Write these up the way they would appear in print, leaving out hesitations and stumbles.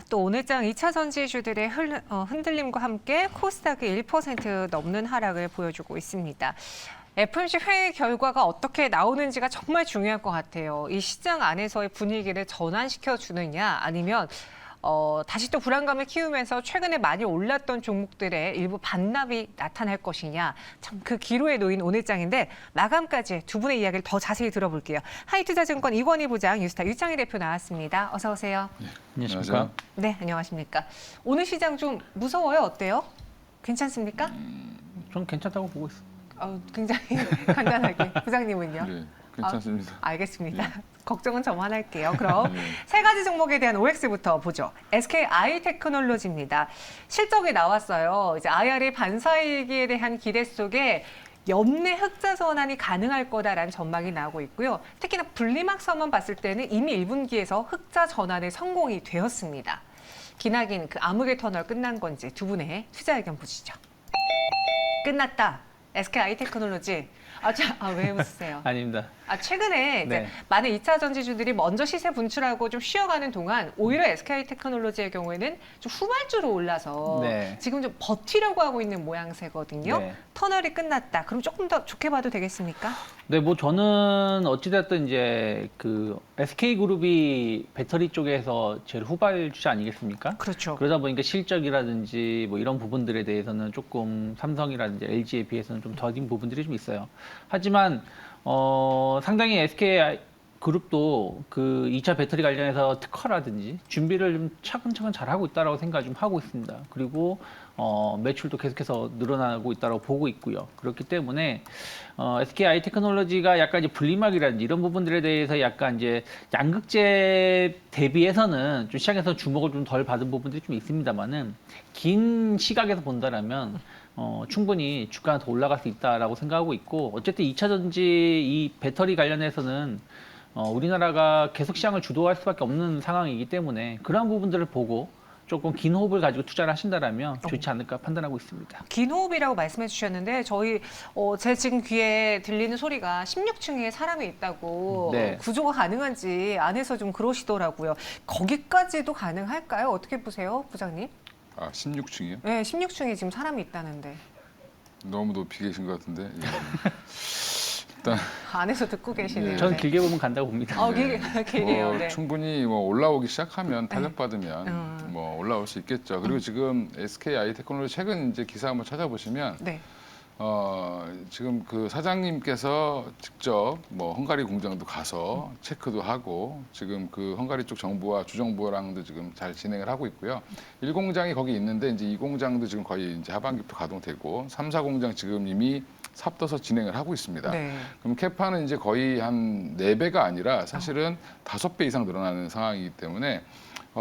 또 오늘장 2차 전지주들의 흔들림과 함께 코스닥이 1% 넘는 하락을 보여주고 있습니다. FOMC 회의 결과가 어떻게 나오는지가 정말 중요할 것 같아요. 이 시장 안에서의 분위기를 전환시켜 주느냐 아니면 다시 또 불안감을 키우면서 최근에 많이 올랐던 종목들의 일부 반납이 나타날 것이냐. 참 그 기로에 놓인 오늘장인데 마감까지 두 분의 이야기를 더 자세히 들어볼게요. 하이투자증권 이권희 부장, 뉴스타 유창희 대표 나왔습니다. 어서 오세요. 네, 안녕하십니까? 네, 안녕하십니까. 오늘 시장 좀 무서워요? 어때요? 괜찮습니까? 전 괜찮다고 보고 있습니다. 굉장히 간단하게. 부장님은요? 네, 괜찮습니다. 알겠습니다. 걱정은 저만 할게요. 그럼 네. 세 가지 종목에 대한 OX부터 보죠. SKI 테크놀로지입니다. 실적이 나왔어요. 이제 IRA 반사이익에 대한 기대 속에 연내 흑자 전환이 가능할 거다라는 전망이 나오고 있고요. 특히나 분리막서만 봤을 때는 이미 1분기에서 흑자 전환에 성공이 되었습니다. 기나긴 그 암흑의 터널 끝난 건지 두 분의 투자 의견 보시죠. 끝났다. SKI 테크놀로지. 왜 웃으세요? 아닙니다. 최근에 이제 네. 많은 2차 전지주들이 먼저 시세 분출하고 좀 쉬어가는 동안 오히려 SKI 테크놀로지의 경우에는 좀 후발주로 올라서 네. 지금 좀 버티려고 하고 있는 모양새거든요. 네. 터널이 끝났다. 그럼 조금 더 좋게 봐도 되겠습니까? 네, 뭐 저는 어찌됐든 이제 그 SK그룹이 배터리 쪽에서 제일 후발주자 아니겠습니까? 그렇죠. 그러다 보니까 실적이라든지 뭐 이런 부분들에 대해서는 조금 삼성이라든지 LG에 비해서는 좀 더딘 부분들이 좀 있어요. 하지만 상당히 SK 그룹도 그 2차 배터리 관련해서 특허라든지 준비를 좀 차근차근 잘하고 있다라고 생각 좀 하고 있습니다. 그리고 매출도 계속해서 늘어나고 있다고 보고 있고요. 그렇기 때문에 SKI 테크놀로지가 약간 이제 분리막이라든지 이런 부분들에 대해서 약간 이제 양극재 대비해서는 좀 시장에서 주목을 좀 덜 받은 부분들이 좀 있습니다만은 긴 시각에서 본다라면 충분히 주가가 더 올라갈 수 있다라고 생각하고 있고 어쨌든 2차 전지 이 배터리 관련해서는 우리나라가 계속 시장을 주도할 수밖에 없는 상황이기 때문에 그러한 부분들을 보고 조금 긴 호흡을 가지고 투자를 하신다라면 좋지 않을까 판단하고 있습니다. 긴 호흡이라고 말씀해 주셨는데 제 지금 귀에 들리는 소리가 16층에 사람이 있다고 네. 구조가 가능한지 안에서 좀 그러시더라고요. 거기까지도 가능할까요? 어떻게 보세요, 부장님? 16층이요? 네, 16층에 지금 사람이 있다는데. 너무 높이 계신 것 같은데. 예. 일단 안에서 듣고 계시네요. 네. 저는 네. 길게 보면 간다고 봅니다. 길게요. 네. 충분히 올라오기 시작하면 타격받으면 음. 올라올 수 있겠죠. 그리고 지금 SKI 테크놀로지 최근 이제 기사 한번 찾아보시면 네. 지금 그 사장님께서 직접 헝가리 공장도 가서 체크도 하고 지금 그 헝가리 쪽 정부와 주정부랑도 지금 잘 진행을 하고 있고요. 1공장이 거기 있는데 이제 2공장도 지금 거의 이제 하반기부터 가동되고 3, 4공장 지금 이미 삽떠서 진행을 하고 있습니다. 네. 그럼 캐파는 이제 거의 한 4배가 아니라 사실은 5배 이상 늘어나는 상황이기 때문에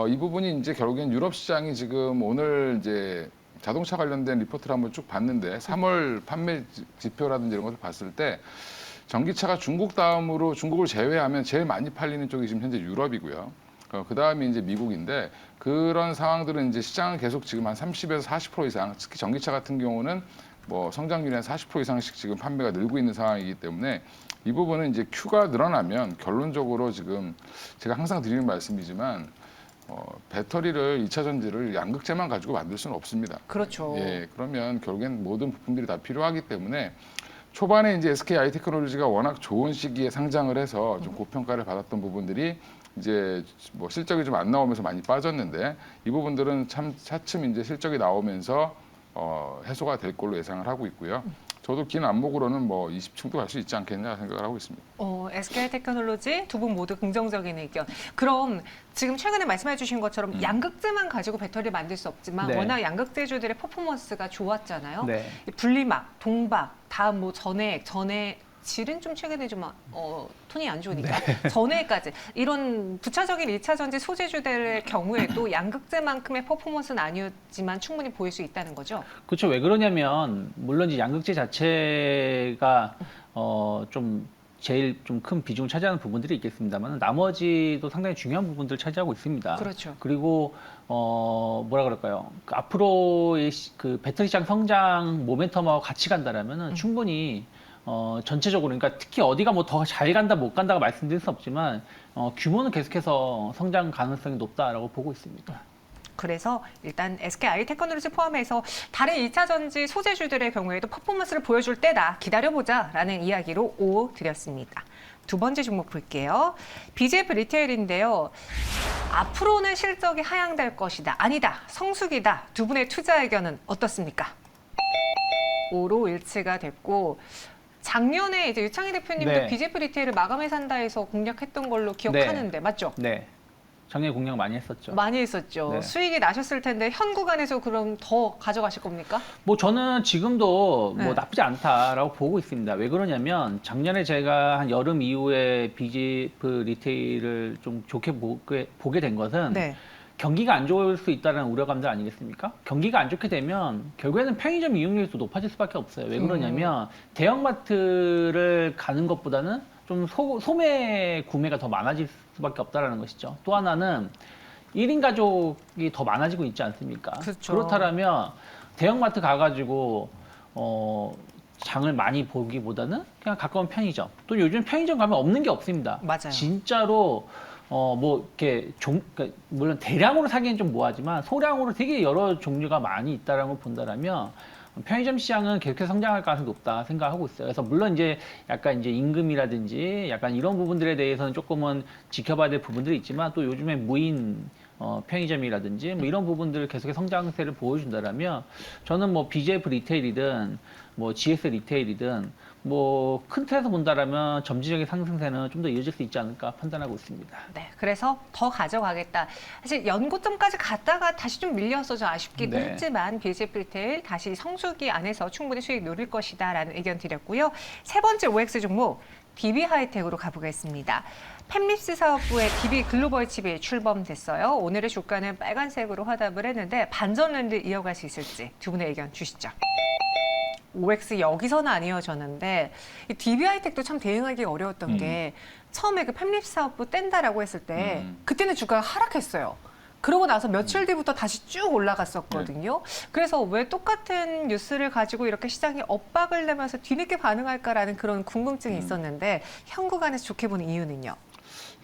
이 부분이 이제 결국엔 유럽 시장이 지금 오늘 이제 자동차 관련된 리포트를 한번 쭉 봤는데 3월 판매 지표라든지 이런 것을 봤을 때 전기차가 중국 다음으로 중국을 제외하면 제일 많이 팔리는 쪽이 지금 현재 유럽이고요. 그 다음이 이제 미국인데 그런 상황들은 이제 시장은 계속 지금 한 30에서 40% 이상, 특히 전기차 같은 경우는 성장률이 한 40% 이상씩 지금 판매가 늘고 있는 상황이기 때문에 이 부분은 이제 Q가 늘어나면 결론적으로 지금 제가 항상 드리는 말씀이지만 배터리를 2차 전지를 양극재만 가지고 만들 수는 없습니다. 그렇죠. 예, 그러면 결국엔 모든 부품들이 다 필요하기 때문에 초반에 이제 SKI 테크놀로지가 워낙 좋은 시기에 상장을 해서 좀 고평가를 받았던 부분들이 이제 실적이 좀 안 나오면서 많이 빠졌는데 이 부분들은 차츰 이제 실적이 나오면서 해소가 될 걸로 예상을 하고 있고요. 저도 긴 안목으로는 20층도 갈 수 있지 않겠냐 생각을 하고 있습니다. SK 테크놀로지 두 분 모두 긍정적인 의견. 그럼 지금 최근에 말씀해 주신 것처럼 양극재만 가지고 배터리를 만들 수 없지만 네. 워낙 양극재주들의 퍼포먼스가 좋았잖아요. 네. 이 분리막, 동박, 다음 전해액, 질은 좀 최근에 좀 톤이 안 좋으니까 전해까지 이런 부차적인 1차 전지 소재주들의 경우에도 양극재만큼의 퍼포먼스는 아니었지만 충분히 보일 수 있다는 거죠. 그렇죠. 왜 그러냐면 물론 이제 양극재 자체가 좀 제일 좀 큰 비중을 차지하는 부분들이 있겠습니다만 나머지도 상당히 중요한 부분들을 차지하고 있습니다. 그렇죠. 그리고 뭐라 그럴까요? 그 앞으로의 그 배터리 시장 성장 모멘텀하고 같이 간다라면은 충분히 전체적으로 그러니까 특히 어디가 더 잘 간다 못 간다가 말씀드릴 수 없지만 규모는 계속해서 성장 가능성이 높다라고 보고 있습니다. 그래서 일단 SK 하이테크놀로지 포함해서 다른 2차 전지 소재주들의 경우에도 퍼포먼스를 보여줄 때다. 기다려보자라는 이야기로 5 드렸습니다. 두 번째 종목 볼게요. BGF 리테일인데요. 앞으로는 실적이 하향될 것이다. 아니다. 성수기다. 두 분의 투자 의견은 어떻습니까? 5로 일치가 됐고 작년에 이제 유창희 대표님도 네. BGF 리테일을 마감해 산다해서 공략했던 걸로 기억하는데 맞죠? 네. 작년에 공략 많이 했었죠. 많이 했었죠. 네. 수익이 나셨을 텐데 현 구간에서 그럼 더 가져가실 겁니까? 뭐 저는 지금도 네. 뭐 나쁘지 않다라고 보고 있습니다. 왜 그러냐면 작년에 제가 한 여름 이후에 BGF 리테일을 좀 좋게 보게 된 것은 네. 경기가 안 좋을 수 있다는 우려감들 아니겠습니까? 경기가 안 좋게 되면 결국에는 편의점 이용률도 높아질 수밖에 없어요. 왜 그러냐면 대형마트를 가는 것보다는 좀 소매 구매가 더 많아질 수밖에 없다는 것이죠. 또 하나는 1인 가족이 더 많아지고 있지 않습니까? 그렇죠. 그렇다면 대형마트 가가지고 장을 많이 보기보다는 그냥 가까운 편의점. 또 요즘 편의점 가면 없는 게 없습니다. 맞아요. 진짜로 뭐 이렇게 그러니까 물론 대량으로 사기는 좀 뭐하지만 소량으로 되게 여러 종류가 많이 있다라는 걸 본다라면 편의점 시장은 계속해서 성장할 가능성이 높다 생각하고 있어요. 그래서 물론 이제 약간 이제 임금이라든지 약간 이런 부분들에 대해서는 조금은 지켜봐야 될 부분들이 있지만 또 요즘에 무인 편의점이라든지 뭐 이런 부분들을 계속해서 성장세를 보여준다라면 저는 뭐 BGF 리테일이든 뭐 GS 리테일이든 뭐 큰 틀에서 본다라면 점진적인 상승세는 좀 더 이어질 수 있지 않을까 판단하고 있습니다. 네, 그래서 더 가져가겠다. 사실 연고점까지 갔다가 다시 좀 밀려서 좀 아쉽기도 네. 했지만 BGF 리테일 다시 성수기 안에서 충분히 수익 누릴 것이다라는 의견 드렸고요. 세 번째 OX 종목 DB 하이텍으로 가보겠습니다. 팹립스 사업부의 DB 글로벌 칩이 출범됐어요. 오늘의 주가는 빨간색으로 화답을 했는데 반전 랜드 이어갈 수 있을지 두 분의 의견 주시죠. OX 여기서는 안 이어졌는데 이 DB 하이텍도 참 대응하기 어려웠던 게 처음에 그 팹립스 사업부 뗀다라고 했을 때 그때는 주가가 하락했어요. 그러고 나서 며칠 뒤부터 다시 쭉 올라갔었거든요. 그래서 왜 똑같은 뉴스를 가지고 이렇게 시장이 엇박을 내면서 뒤늦게 반응할까라는 그런 궁금증이 있었는데 현 구간에서 좋게 보는 이유는요?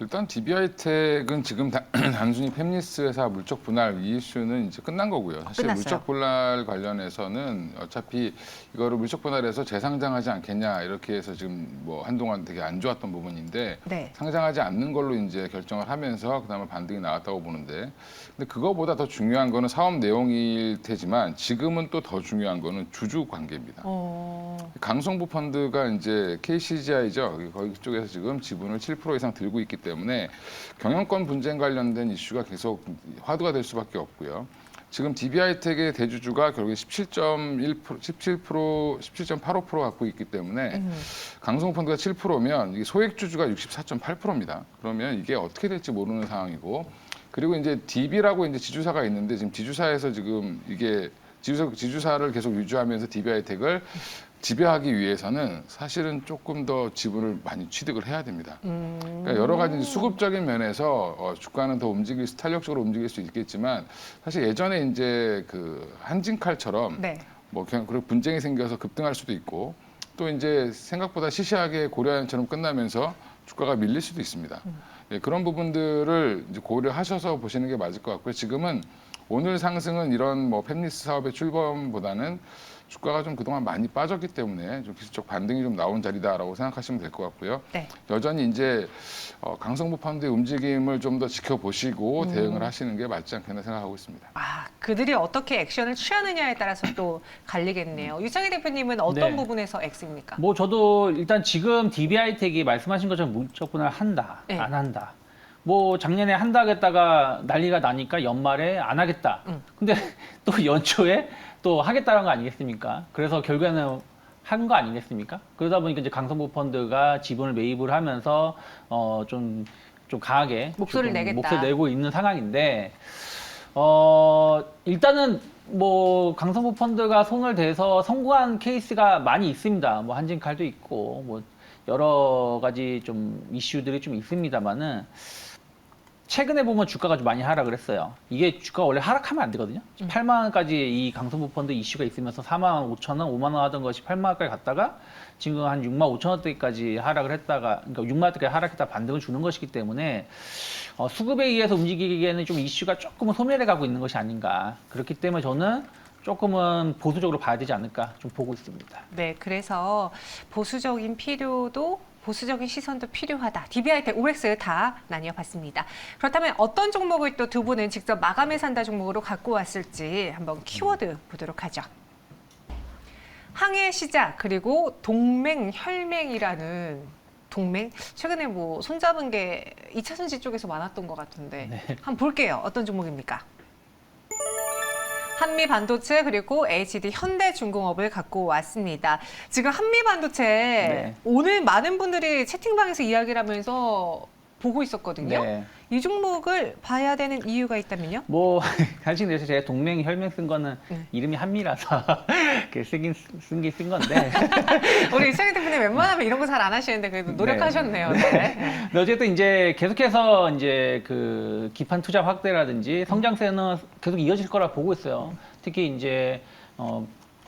일단 DB하이텍은 지금 단순히 팹리스 회사 물적 분할 이 이슈는 이제 끝난 거고요. 사실 끝났어요. 물적 분할 관련해서는 어차피 이거를 물적 분할해서 재상장하지 않겠냐 이렇게 해서 지금 뭐 한동안 되게 안 좋았던 부분인데 네. 상장하지 않는 걸로 이제 결정을 하면서 그다음에 반등이 나왔다고 보는데 근데 그거보다 더 중요한 거는 사업 내용일 테지만 지금은 또 더 중요한 거는 주주 관계입니다. 강성부 펀드가 이제 KCGI죠. 거기 쪽에서 지금 지분을 7% 이상 들고 있기 때문에 경영권 분쟁 관련된 이슈가 계속 화두가 될 수밖에 없고요. 지금 DB하이텍의 대주주가 결국에 17.85% 갖고 있기 때문에 강성부 펀드가 7%면 이게 소액주주가 64.8%입니다. 그러면 이게 어떻게 될지 모르는 상황이고 그리고 이제 DB라고 이제 지주사가 있는데 지금 지주사에서 지금 이게 지주사를 계속 유지하면서 DB하이텍을 지배하기 위해서는 사실은 조금 더 지분을 많이 취득을 해야 됩니다. 그러니까 여러 가지 이제 수급적인 면에서 주가는 더 탄력적으로 움직일 수 있겠지만 사실 예전에 이제 그 한진칼처럼 네. 뭐 그냥 그런 분쟁이 생겨서 급등할 수도 있고 또 이제 생각보다 시시하게 고려한처럼 끝나면서 주가가 밀릴 수도 있습니다. 네, 그런 부분들을 이제 고려하셔서 보시는 게 맞을 것 같고요. 지금은 오늘 상승은 이런 뭐 팹리스 사업의 출범보다는 주가가 좀 그동안 많이 빠졌기 때문에 좀 기술적 반등이 좀 나온 자리다라고 생각하시면 될 것 같고요. 네. 여전히 이제 강성부 펀드의 움직임을 좀 더 지켜보시고 대응을 하시는 게 맞지 않겠나 생각하고 있습니다. 아, 그들이 어떻게 액션을 취하느냐에 따라서 또 갈리겠네요. 유창희 대표님은 어떤 네. 부분에서 X입니까? 뭐 저도 일단 지금 DB하이텍이 말씀하신 것처럼 물적 분할 한다, 네. 안 한다. 뭐 작년에 한다 하겠다가 난리가 나니까 연말에 안 하겠다. 근데 또 연초에 또 하겠다는 거 아니겠습니까? 그래서 결국에는 한 거 아니겠습니까? 그러다 보니까 이제 강성부 펀드가 지분을 매입을 하면서 좀 강하게 목소리를 내겠다. 목소리 내고 있는 상황인데 일단은 뭐 강성부 펀드가 손을 대서 성공한 케이스가 많이 있습니다. 뭐 한진칼도 있고 뭐 여러 가지 좀 이슈들이 좀 있습니다만은 최근에 보면 주가가 좀 많이 하락을 했어요. 이게 주가가 원래 하락하면 안 되거든요. 8만 원까지 이 강성부 펀드 이슈가 있으면서 4만 5천 원, 5만 원 하던 것이 8만 원까지 갔다가 지금 한 6만 5천 원대까지 하락을 했다가, 그러니까 6만 원대까지 하락했다 반등을 주는 것이기 때문에 수급에 의해서 움직이기에는 좀 이슈가 조금은 소멸해 가고 있는 것이 아닌가. 그렇기 때문에 저는 조금은 보수적으로 봐야 되지 않을까 좀 보고 있습니다. 네, 그래서 보수적인 시선도 필요하다. DBI 대 OX 다 나뉘어 봤습니다. 그렇다면 어떤 종목을 또 두 분은 직접 마감에 산다 종목으로 갖고 왔을지 한번 키워드 보도록 하죠. 항해 시작 그리고 동맹 혈맹이라는 동맹 최근에 뭐 손잡은 게 2차 전지 쪽에서 많았던 것 같은데 네. 한번 볼게요. 어떤 종목입니까? 한미반도체 그리고 HD 현대중공업을 갖고 왔습니다. 지금 한미반도체 네. 오늘 많은 분들이 채팅방에서 이야기를 하면서 보고 있었거든요. 네. 이 종목을 봐야 되는 이유가 있다면요? 뭐 사실 그래서 제가 동맹 혈맹 쓴 거는 네. 이름이 한미라서 쓴 건데 우리 이창희 대표님 웬만하면 이런 거 잘 안 하시는데 그래도 노력하셨네요. 네. 근데 어쨌든 이제 계속해서 이제 그 기판 투자 확대라든지 성장세는 계속 이어질 거라 보고 있어요. 특히 이제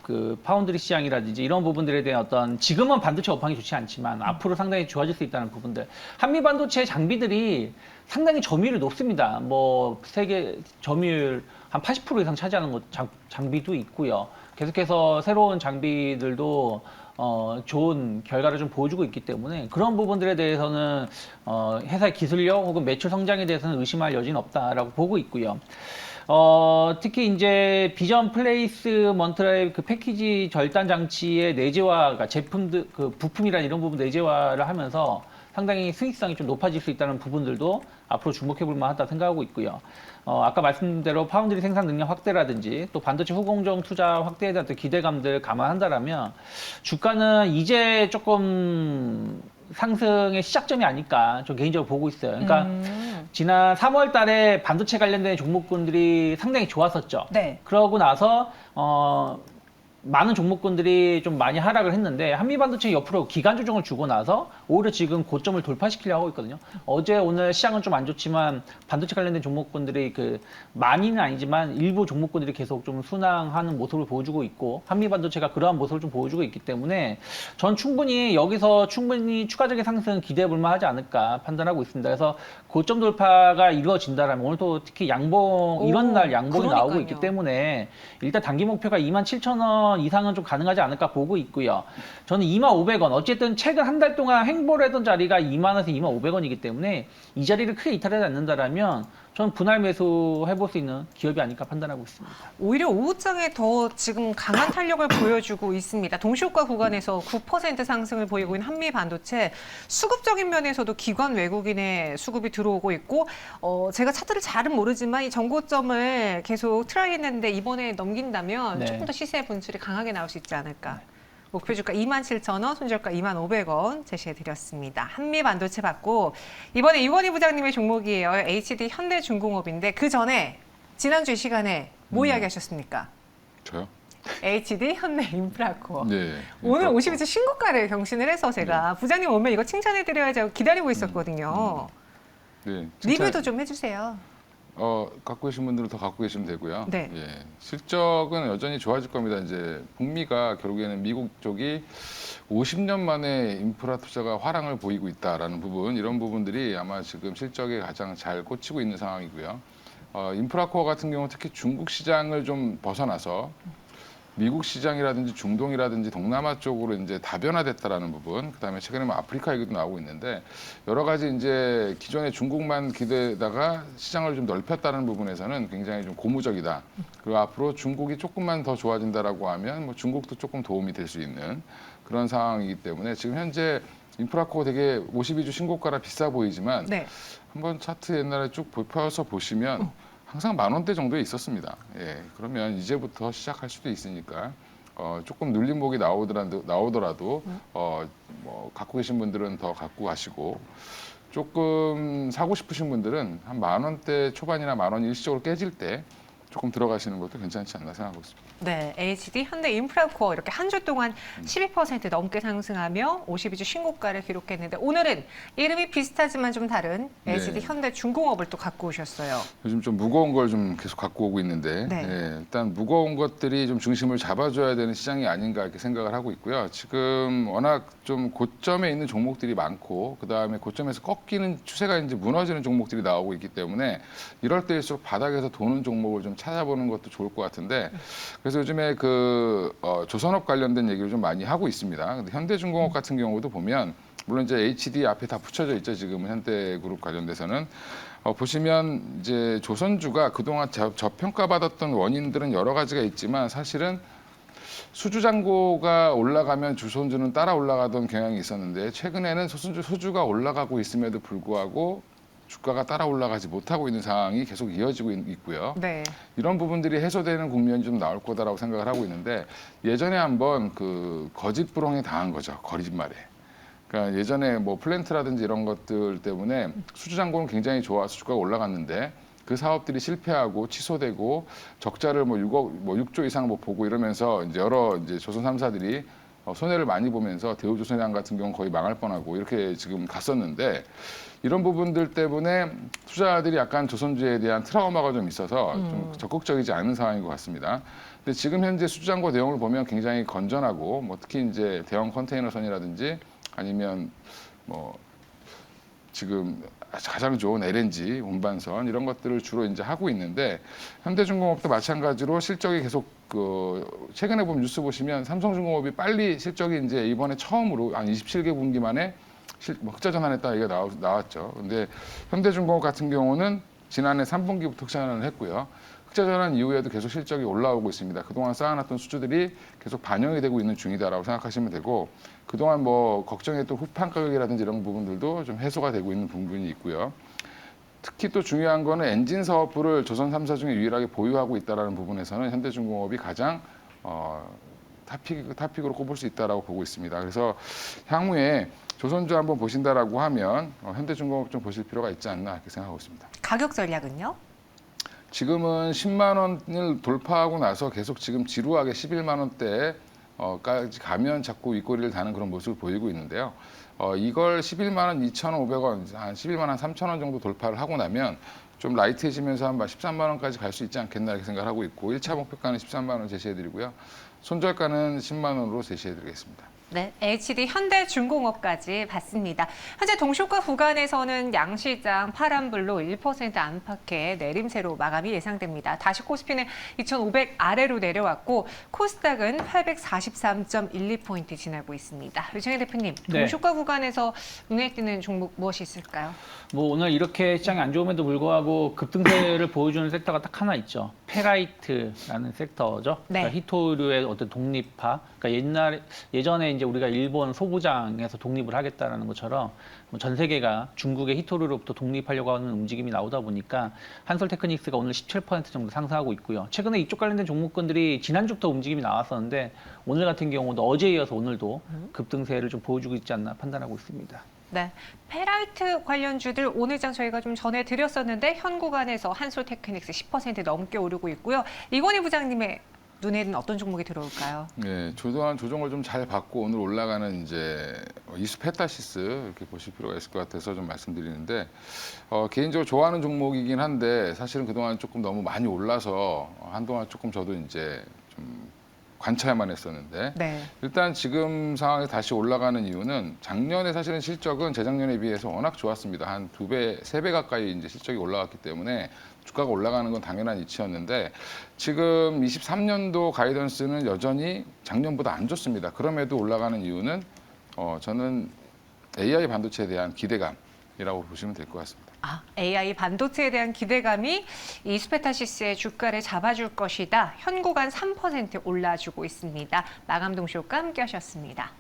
그 파운드리 시장이라든지 이런 부분들에 대한 어떤 지금은 반도체 업황이 좋지 않지만 앞으로 상당히 좋아질 수 있다는 부분들. 한미 반도체 장비들이 상당히 점유율이 높습니다. 뭐 세계 점유율 한 80% 이상 차지하는 장비도 있고요. 계속해서 새로운 장비들도 좋은 결과를 좀 보여주고 있기 때문에 그런 부분들에 대해서는 회사의 기술력 혹은 매출 성장에 대해서는 의심할 여지는 없다라고 보고 있고요. 특히 이제 비전 플레이스먼트의 그 패키지 절단 장치의 내재화가 제품들 그 부품이란 이런 부분 내재화를 하면서 상당히 수익성이 좀 높아질 수 있다는 부분들도 앞으로 주목해 볼 만하다 생각하고 있고요. 아까 말씀드린 대로 파운드리 생산 능력 확대라든지 또 반도체 후공정 투자 확대에 대한 기대감들 감안한다라면 주가는 이제 조금 상승의 시작점이 아닐까 좀 개인적으로 보고 있어요. 그러니까 지난 3월 달에 반도체 관련된 종목군들이 상당히 좋았었죠. 네. 그러고 나서 많은 종목군들이 좀 많이 하락을 했는데 한미반도체 옆으로 기간 조정을 주고 나서 오히려 지금 고점을 돌파시키려고 하고 있거든요. 어제 오늘 시장은 좀 안 좋지만 반도체 관련된 종목군들이 그 많이는 아니지만 일부 종목군들이 계속 좀 순항하는 모습을 보여주고 있고 한미반도체가 그러한 모습을 좀 보여주고 있기 때문에 전 충분히 여기서 충분히 추가적인 상승 기대해 볼 만하지 않을까 판단하고 있습니다. 그래서 고점 돌파가 이루어진다라면 오늘 또 특히 양봉 이런 날 양봉이 그러니까요. 나오고 있기 때문에 일단 단기 목표가 27,000원 이상은 좀 가능하지 않을까 보고 있고요. 저는 25,500원 어쨌든 최근 한 달 동안 횡보를 했던 자리가 20,000원에서 25,500원이기 때문에 이 자리를 크게 이탈하지 않는다라면 저는 분할 매수 해볼 수 있는 기업이 아닐까 판단하고 있습니다. 오히려 오후장에 더 지금 강한 탄력을 보여주고 있습니다. 동시효과 구간에서 9% 상승을 보이고 있는 한미 반도체 수급적인 면에서도 기관 외국인의 수급이 들어오고 있고 제가 차트를 잘은 모르지만 이 정고점을 계속 트라이했는데 이번에 넘긴다면 네. 조금 더 시세 분출이 강하게 나올 수 있지 않을까. 목표 주가 27,000원, 손절가 25,500원 제시해드렸습니다. 한미 반도체 받고 이번에 이건희 부장님의 종목이에요. HD 현대중공업인데 그 전에 지난주 시간에 뭐 이야기하셨습니까? 저요? HD 현대인프라코어. 네. 오늘 52주 신고가를 경신을 해서 제가 부장님 오면 이거 칭찬해드려야지 하고 기다리고 있었거든요. 네. 리뷰도 좀 해주세요. 갖고 계신 분들은 더 갖고 계시면 되고요. 네. 예. 실적은 여전히 좋아질 겁니다. 이제 북미가 결국에는 미국 쪽이 50년 만에 인프라 투자가 화랑을 보이고 있다라는 부분, 이런 부분들이 아마 지금 실적에 가장 잘 꽂히고 있는 상황이고요. 인프라코어 같은 경우 특히 중국 시장을 좀 벗어나서 미국 시장이라든지 중동이라든지 동남아 쪽으로 이제 다변화됐다라는 부분, 그다음에 최근에 뭐 아프리카 얘기도 나오고 있는데 여러 가지 이제 기존에 중국만 기대다가 시장을 좀 넓혔다는 부분에서는 굉장히 좀 고무적이다. 그리고 앞으로 중국이 조금만 더 좋아진다라고 하면 뭐 중국도 조금 도움이 될 수 있는 그런 상황이기 때문에 지금 현재 인프라코어 되게 52주 신고가라 비싸 보이지만 네. 한번 차트 옛날에 쭉 펴서 보시면 항상 10,000원대 정도에 있었습니다. 예, 그러면 이제부터 시작할 수도 있으니까 조금 눌림목이 나오더라도 뭐 갖고 계신 분들은 더 갖고 가시고 조금 사고 싶으신 분들은 한 10,000원대 초반이나 10,000원 일시적으로 깨질 때 조금 들어가시는 것도 괜찮지 않나 생각하고 있습니다. 네, HD 현대인프라코어 이렇게 한 주 동안 12% 넘게 상승하며 52주 신고가를 기록했는데 오늘은 이름이 비슷하지만 좀 다른 네. HD 현대중공업을 또 갖고 오셨어요. 요즘 좀 무거운 걸 좀 계속 갖고 오고 있는데 네. 일단 무거운 것들이 좀 중심을 잡아줘야 되는 시장이 아닌가 이렇게 생각을 하고 있고요. 지금 워낙 좀 고점에 있는 종목들이 많고 그다음에 고점에서 꺾이는 추세가 이제 무너지는 종목들이 나오고 있기 때문에 이럴 때일수록 바닥에서 도는 종목을 좀 찾아보는 것도 좋을 것 같은데 그래서 요즘에 조선업 관련된 얘기를 좀 많이 하고 있습니다. 근데 현대중공업 같은 경우도 보면 물론 이제 HD 앞에 다 붙여져 있죠. 지금은 현대그룹 관련돼서는 보시면 이제 조선주가 그동안 저평가받았던 원인들은 여러 가지가 있지만 사실은 수주잔고가 올라가면 조선주는 따라 올라가던 경향이 있었는데 최근에는 소주가 올라가고 있음에도 불구하고 주가가 따라 올라가지 못하고 있는 상황이 계속 이어지고 있고요. 네. 이런 이런 부분들이 해소되는 국면이 좀 나올 거다라고 생각을 하고 있는데 예전에 한번 거짓 불황에 당한 거죠. 거짓말에. 그러니까 예전에 뭐 플랜트라든지 이런 것들 때문에 수주 잔고는 굉장히 좋아서 주가가 올라갔는데 그 사업들이 실패하고 취소되고 적자를 뭐 6조 이상 뭐 보고 이러면서 이제 여러 이제 조선 3사들이 손해를 많이 보면서 대우조선해양 같은 경우는 거의 망할 뻔하고 이렇게 지금 갔었는데 이런 부분들 때문에 투자자들이 약간 조선주에 대한 트라우마가 좀 있어서 좀 적극적이지 않은 상황인 것 같습니다. 근데 지금 현재 수주잔고 내용을 보면 굉장히 건전하고 뭐 특히 이제 대형 컨테이너선이라든지 아니면 뭐 지금 가장 좋은 LNG 운반선 이런 것들을 주로 이제 하고 있는데 현대중공업도 마찬가지로 실적이 계속 최근에 보면 뉴스 보시면 삼성중공업이 빨리 실적이 이제 이번에 처음으로 한 27개 분기 만에 흑자 전환했다 얘기가 나왔죠. 근데 현대중공업 같은 경우는 지난해 3분기부터 흑자 전환을 했고요. 흑자 전환 이후에도 계속 실적이 올라오고 있습니다. 그동안 쌓아놨던 수주들이 계속 반영이 되고 있는 중이다라고 생각하시면 되고 그동안 뭐 걱정했던 후판 가격이라든지 이런 부분들도 좀 해소가 되고 있는 부분이 있고요. 특히 또 중요한 거는 엔진 사업부를 조선 3사 중에 유일하게 보유하고 있다는 부분에서는 현대중공업이 가장 탑픽으로 꼽을 수 있다라고 보고 있습니다. 그래서 향후에 조선주 한번 보신다라고 하면 현대중공업 좀 보실 필요가 있지 않나 이렇게 생각하고 있습니다. 가격 전략은요? 지금은 10만 원을 돌파하고 나서 계속 지금 지루하게 11만 원대까지 가면 자꾸 윗꼬리를 다는 그런 모습을 보이고 있는데요. 이걸 11만 원 2,500원, 한 11만 원 3천 원 정도 돌파를 하고 나면 좀 라이트해지면서 한 13만 원까지 갈 수 있지 않겠나 이렇게 생각을 하고 있고 1차 목표가는 13만 원 제시해드리고요. 손절가는 10만 원으로 제시해드리겠습니다. 네, HD 현대중공업까지 봤습니다. 현재 동시효과 구간에서는 양시장 파란불로 1% 안팎의 내림세로 마감이 예상됩니다. 다시 코스피는 2,500 아래로 내려왔고 코스닥은 843.12포인트 지나고 있습니다. 유정혜 대표님, 네. 동시효과 구간에서 눈에 띄는 종목 무엇이 있을까요? 뭐 오늘 이렇게 시장이 안 좋음에도 불구하고 급등세를 보여주는 섹터가 딱 하나 있죠. 페라이트라는 섹터죠. 네. 그러니까 히토류의 어떤 독립화. 그러니까 예전에 이제 우리가 일본 소부장에서 독립을 하겠다라는 것처럼 전 세계가 중국의 히토류로부터 독립하려고 하는 움직임이 나오다 보니까 한솔테크닉스가 오늘 17% 정도 상승하고 있고요. 최근에 이쪽 관련된 종목군들이 지난주부터 움직임이 나왔었는데 오늘 같은 경우도 어제에 이어서 오늘도 급등세를 좀 보여주고 있지 않나 판단하고 있습니다. 네, 페라이트 관련주들 오늘장 저희가 좀 전해드렸었는데 현 구간에서 한솔테크닉스 10% 넘게 오르고 있고요. 이건희 부장님의 눈에는 어떤 종목이 들어올까요? 네, 조정을 좀 잘 받고 오늘 올라가는 이제 이수페타시스 이렇게 보실 필요가 있을 것 같아서 좀 말씀드리는데 개인적으로 좋아하는 종목이긴 한데 사실은 그동안 조금 너무 많이 올라서 한동안 조금 저도 이제 좀 관찰만 했었는데 네. 일단 지금 상황에 다시 올라가는 이유는 작년에 사실은 실적은 재작년에 비해서 워낙 좋았습니다. 한 2배, 3배 가까이 이제 실적이 올라갔기 때문에 주가가 올라가는 건 당연한 이치였는데 지금 23년도 가이던스는 여전히 작년보다 안 좋습니다. 그럼에도 올라가는 이유는 저는 AI 반도체에 대한 기대감이라고 보시면 될 것 같습니다. AI 반도체에 대한 기대감이 이 스페타시스의 주가를 잡아줄 것이다. 현 구간 3% 올라주고 있습니다. 마감 동시효과 함께 하셨습니다.